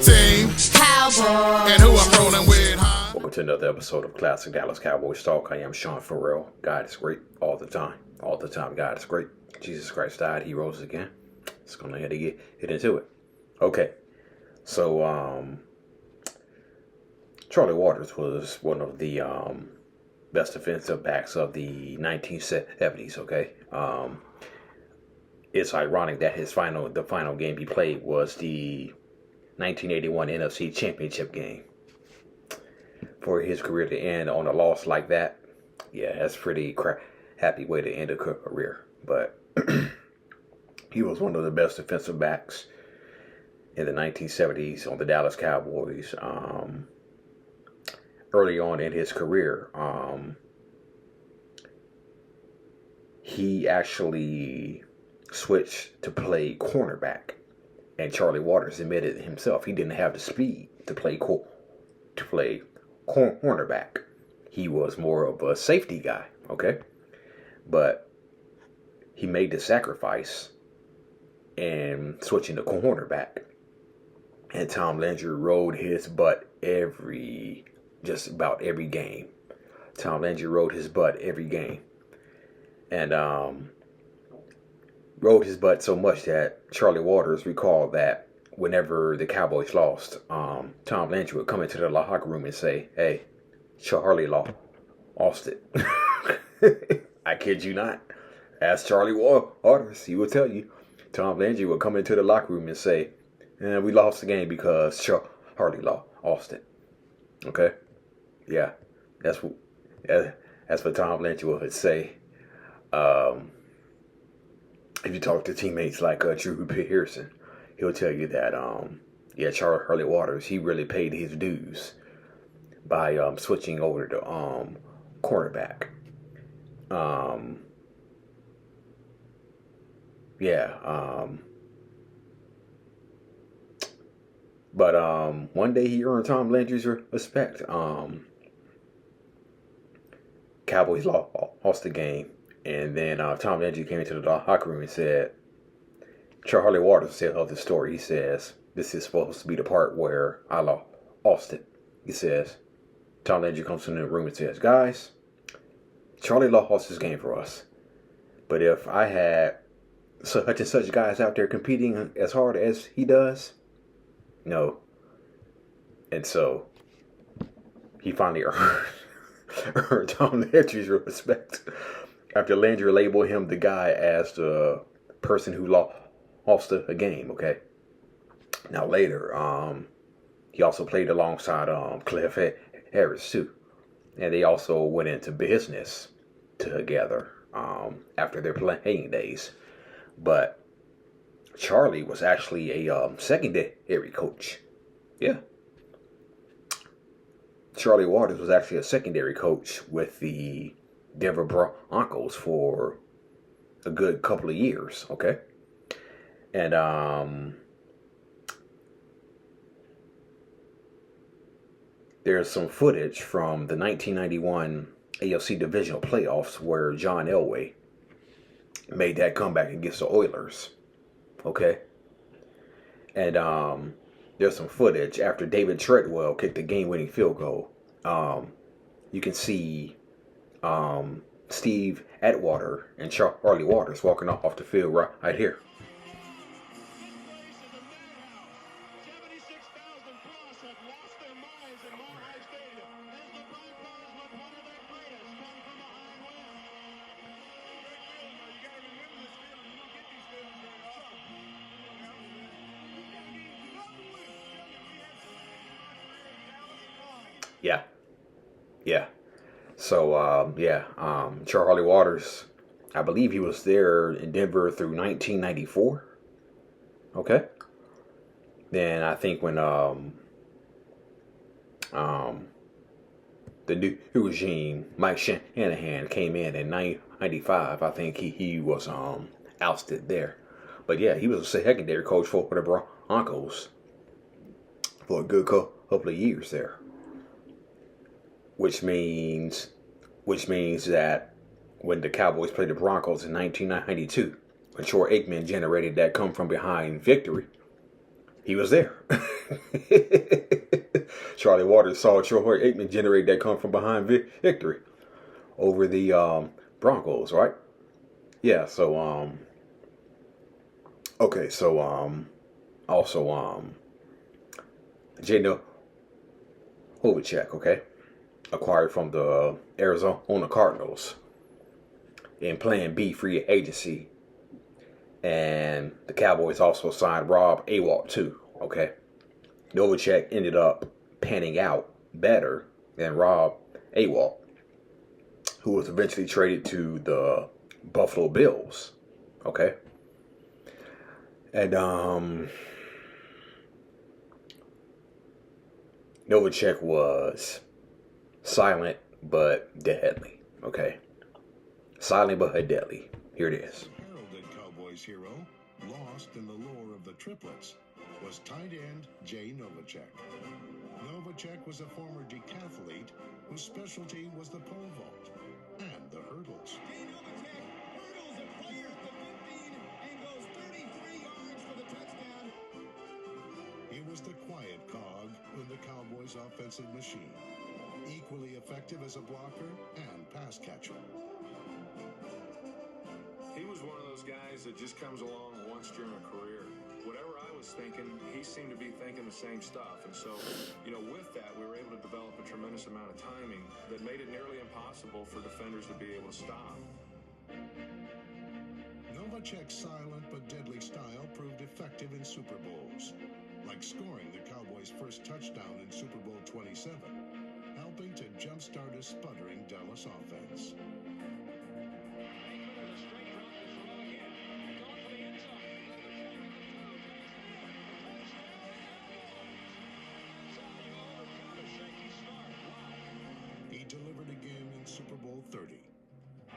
team. Cowboys. And who I'm rolling with, huh? Welcome to another episode of Classic Dallas Cowboys Talk. I am Sean Farrell. God is great all the time. All the time, God is great. Jesus Christ died, he rose again. Let's go ahead and get into it. Okay. So, Charlie Waters was one of the best defensive backs of the 1970s, okay? It's ironic that the final game he played was the 1981 NFC Championship game. For his career to end on a loss like that, yeah, that's pretty happy way to end a career. But he was one of the best defensive backs in the 1970s on the Dallas Cowboys. Early on in his career, he actually switched to play cornerback, and Charlie Waters admitted himself he didn't have the speed to play cornerback. He was more of a safety guy, okay? But he made the sacrifice and switching to cornerback. And Tom Landry rode his butt just about every game. Tom Landry rode his butt every game. And rode his butt so much that Charlie Waters recalled that whenever the Cowboys lost, Tom Landry would come into the locker room and say, "Hey, Charlie lost it." I kid you not. Ask Charlie Waters, he will tell you. Tom Landry would come into the locker room and say, "We lost the game because Charlie lost it." Okay? Yeah, that's what Tom Landry would say. If you talk to teammates like Drew Pearson, he'll tell you that Charlie Waters, he really paid his dues by switching over to cornerback. But one day he earned Tom Landry's respect. Cowboys lost the game, and then Tom Landry came into the locker room and said, Charlie Waters said of the story, he says, "This is supposed to be the part where I lost it." He says, Tom Landry comes in the room and says, "Guys, Charlie lost this game for us. But if I had such and such guys out there competing as hard as he does, no." And so he finally earned Tom Landry's respect after Landry labeled him the guy as the person who lost a game, okay? Now later, he also played alongside Cliff Harris too. And they also went into business together after their playing days. But Charlie was actually a secondary coach. Yeah. Charlie Waters was actually a secondary coach with the Denver Broncos for a good couple of years, okay? And there's some footage from the 1991 AFC Divisional Playoffs where John Elway made that comeback against the Oilers, okay? And there's some footage after David Treadwell kicked the game-winning field goal. You can see Steve Atwater and Charlie Waters walking off the field right here. Yeah. So, Charlie Waters, I believe he was there in Denver through 1994. Okay. Then I think when the new regime, Mike Shanahan, came in 95, I think he was ousted there. But yeah, he was a secondary coach for the Broncos for a good couple of years there. Which means that when the Cowboys played the Broncos in 1992, when Troy Aikman generated that come from behind victory, He was there. Charlie Waters saw Troy Aikman generate that come from behind victory over the Broncos, right? Yeah. So okay. So also Joy Novacek, okay, acquired from the Arizona Cardinals in Plan B free agency. And the Cowboys also signed Rob Awalt too, okay? Novacek ended up panning out better than Rob Awalt, who was eventually traded to the Buffalo Bills, okay? And Novacek was silent but deadly, okay? Silent but deadly. Here it is. Hero, lost in the lore of the triplets, was tight end Joy Novacek. Novacek was a former decathlete whose specialty was the pole vault and the hurdles. Joy Novacek hurdles and fires to 15 and goes 33 yards for the touchdown. He was the quiet cog in the Cowboys' offensive machine, equally effective as a blocker and pass catcher. He was one of those guys that just comes along once during a career. Whatever I was thinking, he seemed to be thinking the same stuff. And so, with that, we were able to develop a tremendous amount of timing that made it nearly impossible for defenders to be able to stop. Novacek's silent but deadly style proved effective in Super Bowls, like scoring the Cowboys' first touchdown in Super Bowl 27, helping to jumpstart a sputtering Dallas offense. He delivered again in Super Bowl 30.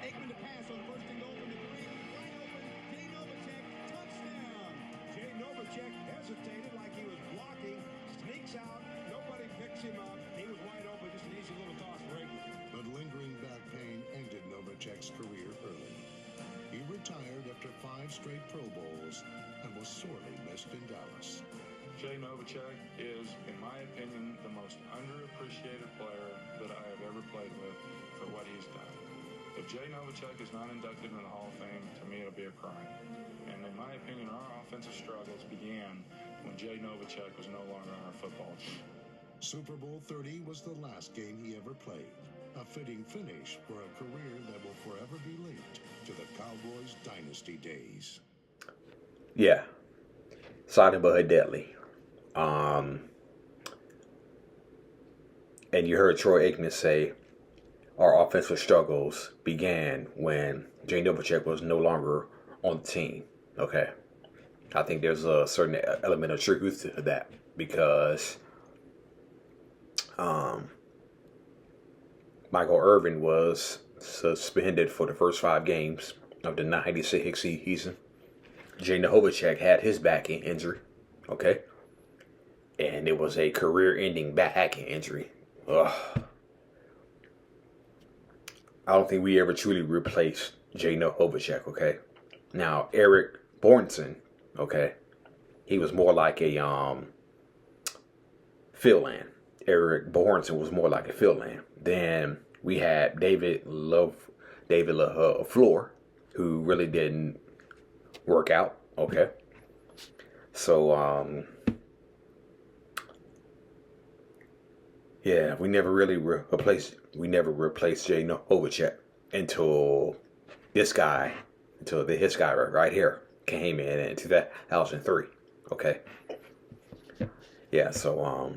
Aikman to pass on first and goal from the 3. Wide open. Joy Novacek. Touchdown. Joy Novacek hesitated like he was blocking. Sneaks out. Nobody picks him up. He was wide open. Just an easy little toss for Aikman. But lingering back pain ended Novacek's career early. He retired after 5 straight Pro Bowls and was sorely missed in Dallas. Joy Novacek is, in my opinion, the most underappreciated player that I have ever played with for what he's done. If Joy Novacek is not inducted in the Hall of Fame, to me it'll be a crime. And in my opinion, our offensive struggles began when Joy Novacek was no longer on our football team. Super Bowl 30 was the last game he ever played, a fitting finish for a career that will forever be linked to the Cowboys' dynasty days. Yeah. Silent but deadly. And you heard Troy Aikman say our offensive struggles began when Joy Novacek was no longer on the team. Okay. I think there's a certain element of truth to that because Michael Irvin was suspended for the first 5 games of the 96 season. Joy Novacek had his back injury. Okay. And it was a career-ending back injury. Ugh. I don't think we ever truly replaced Joy Novacek, okay? Now, Eric Bornson, okay? He was more like a fill-in. Eric Bornson was more like a fill-in. Then we had David LaFleur, who really didn't work out, okay? So, yeah, we never really replaced Joy Novacek until this guy right here came in 2003. Okay. Yeah, so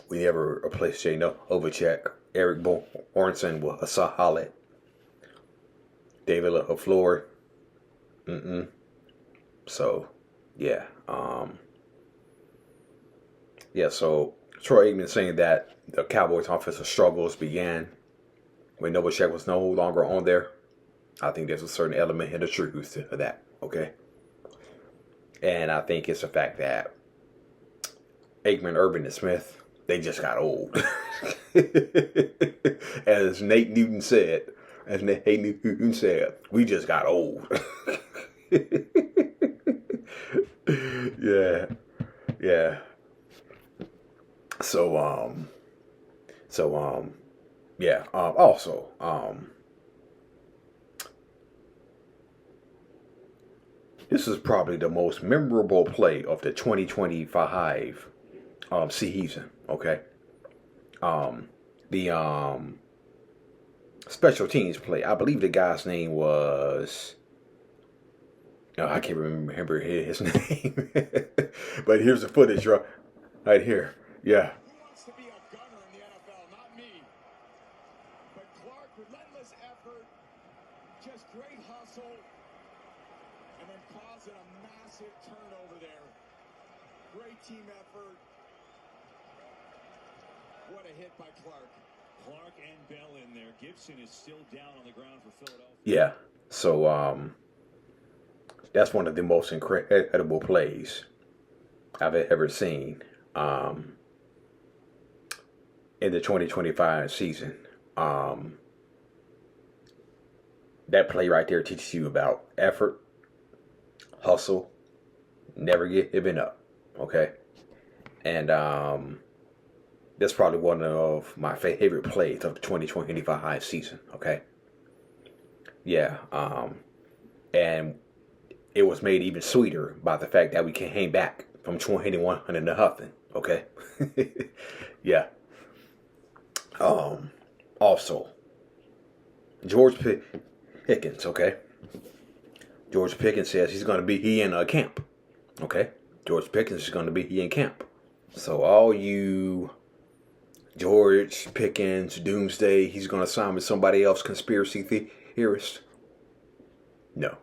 we never replaced Joy Novacek. Eric Bornson was solid. David LaFleur. So, yeah. Yeah, so Troy Aikman saying that the Cowboys' offensive struggles began when Novacek was no longer on there. I think there's a certain element in the truth to that, okay? And I think it's the fact that Aikman, Irvin, and Smith, they just got old. As Nate Newton said, we just got old. Yeah, yeah. So yeah. Also, this is probably the most memorable play of the 2025 season. Okay. The special teams play. I believe the guy's name was. No, I can't remember his name. But here's the footage right here. Yeah. Who wants to be a gunner in the NFL? Not me. But Clark, relentless effort, just great hustle, and then causing a massive turnover there. Great team effort. What a hit by Clark. Clark and Bell in there. Gibson is still down on the ground for Philadelphia. Yeah. So that's one of the most incredible plays I've ever seen in the 2025 season. That play right there teaches you about effort, hustle, never giving up. Okay. And that's probably one of my favorite plays of the 2025 season. Okay. Yeah. And it was made even sweeter by the fact that we came back from 21 to nothing. Okay. Yeah. Also, George Pickens. Okay. George Pickens says he's going to be in camp. Okay. George Pickens is going to be in camp. So all you George Pickens, Doomsday, he's going to sign with somebody else, conspiracy theorist. No.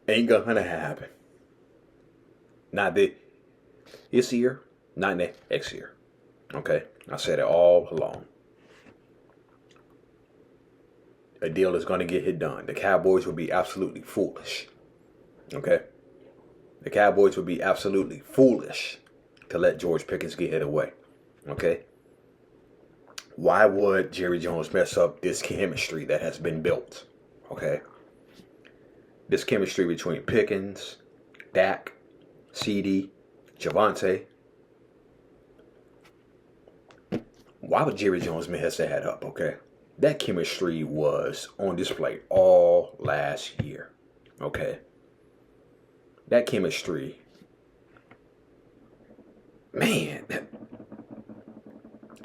Ain't gonna happen. Not this year, not next year. Okay? I said it all along. A deal is going to get hit done. The Cowboys would be absolutely foolish. Okay? The Cowboys would be absolutely foolish to let George Pickens get hit away. Okay? Why would Jerry Jones mess up this chemistry that has been built? Okay? This chemistry between Pickens, Dak, CD, Javante. Why would Jerry Jones mess that up? Okay? That chemistry was on display all last year. Okay? That chemistry, man,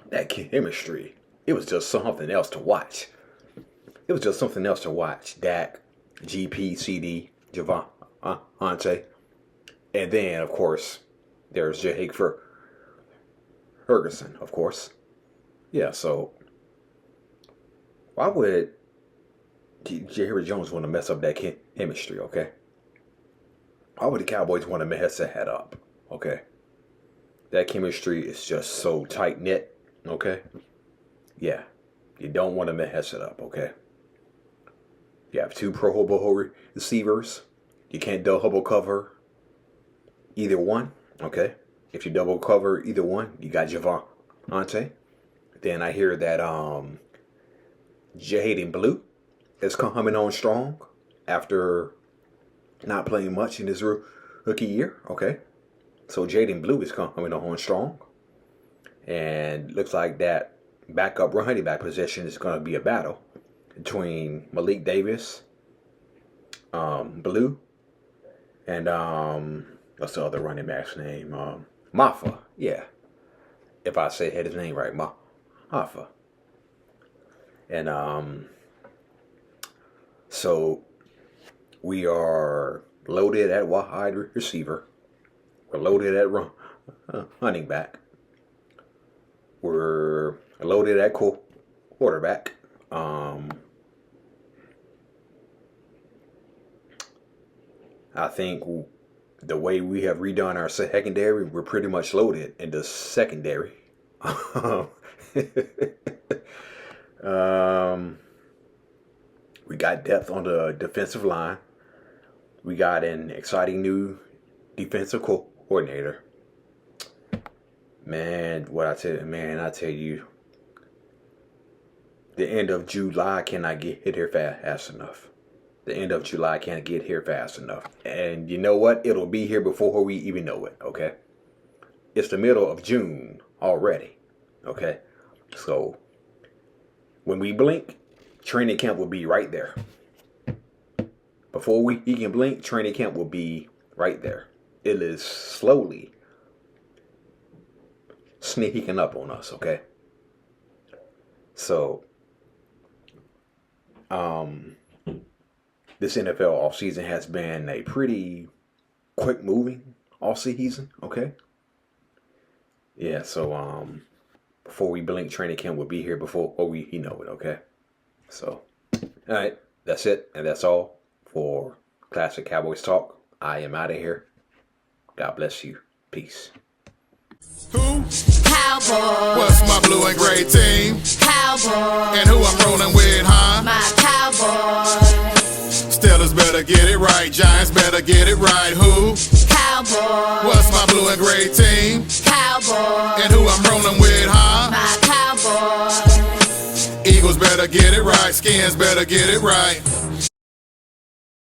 that chemistry, it was just something else to watch. It was just something else to watch. Dak, GP, CD, Javante. And then, of course, there's Jake Ferguson, of course. Yeah, so why would Jerry Jones want to mess up that chemistry, okay? Why would the Cowboys want to mess that up, okay? That chemistry is just so tight-knit, okay? Yeah, you don't want to mess it up, okay? You have two Pro Bowl receivers. You can't double cover either one, okay? If you double cover either one, you got Javante. Then I hear that Jaden Blue is coming on strong after not playing much in his rookie year, okay? So Jaden Blue is coming on strong. And looks like that backup running back position is going to be a battle between Malik Davis, Blue, and what's the other running back's name? Maffa. Yeah, if I say his name right, Maffa. And so we are loaded at wide receiver. We're loaded at running back. We're loaded at quarterback. I think the way we have redone our secondary, we're pretty much loaded in the secondary. We got depth on the defensive line. We got an exciting new defensive coordinator. Man, I tell you, the end of July cannot get hit here fast enough. The end of July can't get here fast enough. And you know what? It'll be here before we even know it, okay? It's the middle of June already, okay? So, when we blink, training camp will be right there. Before we can blink, training camp will be right there. It is slowly sneaking up on us, okay? So, this NFL offseason has been a pretty quick moving offseason, okay? Yeah, so before we blink, training camp will be here before we know it, okay? So, alright, that's it, and that's all for Classic Cowboys Talk. I am out of here. God bless you. Peace. Who? Cowboys. What's my blue and gray team? Cowboys. And who I'm rolling with, huh? My Cowboys. Steelers better get it right. Giants better get it right. Who? Cowboys. What's my blue and gray team? Cowboys. And who I'm rolling with, huh? My Cowboys. Eagles better get it right. Skins better get it right.